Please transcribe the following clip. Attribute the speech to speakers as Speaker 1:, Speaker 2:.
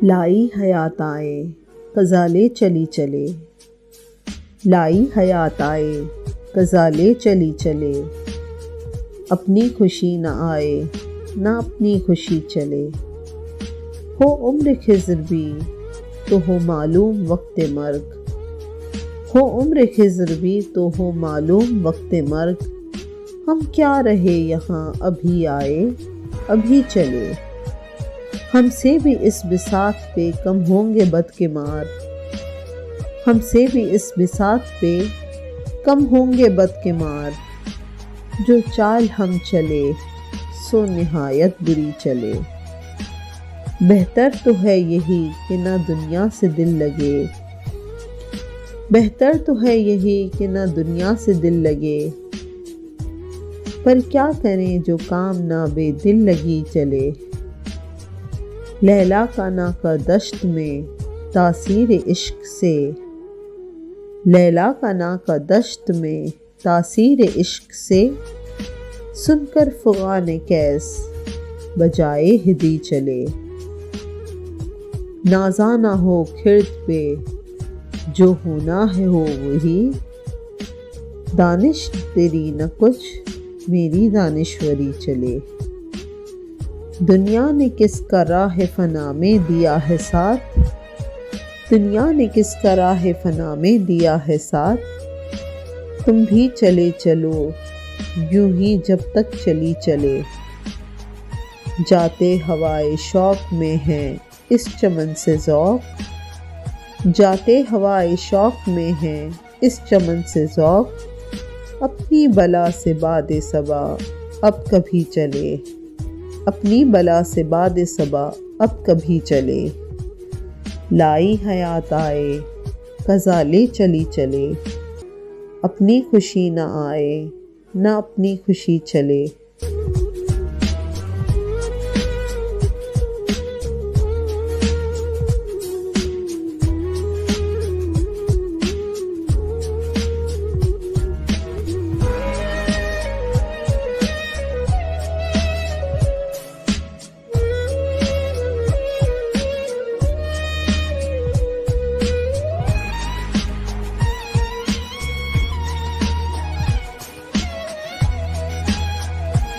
Speaker 1: لائی حیات آئے قضا لے چلی چلے، لائی حیات آئے قضا لے چلی چلے، اپنی خوشی نہ آئے نہ اپنی خوشی چلے، ہو عمر خضر بھی تو ہو معلوم وقت مرگ، ہو عمر خضر بھی تو ہو معلوم وقت مرگ، ہم کیا رہے یہاں ابھی آئے ابھی چلے، ہم سے بھی اس بساط پہ کم ہوں گے بدکمار، ہم سے بھی اس بساط پہ کم ہوں گے بدکمار، جو چال ہم چلے سو نہایت بری چلے، بہتر تو ہے یہی کہ نہ دنیا سے دل لگے، بہتر تو ہے یہی کہ نہ دنیا سے دل لگے، پر کیا کریں جو کام نہ بے دل لگی چلے، لیلا کا ناکہ دشت میں تاثیر عشق سے، لیلا کا ناکہ دشت میں تاثیر عشق سے، سن کر فغان کیس بجائے ہدی چلے، نازاں نہ ہو خرد پہ جو ہونا ہے ہو وہی، دانش تیری نہ کچھ میری دانشوری چلے، دنیا نے کس کا راہ فنا میں دیا ہے ساتھ، دنیا نے کس کا راہ فنا میں دیا ہے ساتھ، تم بھی چلے چلو یوں ہی جب تک چلی چلے، جاتے ہوائے شوق میں ہیں اس چمن سے ذوق، جاتے ہوائے شوق میں ہیں اس چمن سے ذوق، اپنی بلا سے باد صبا اب کبھی چلے، اپنی بلا سے باد صبا اب کبھی چلے، لائی حیات آئے قضا لے چلی چلے، اپنی خوشی نہ آئے نہ اپنی خوشی چلے۔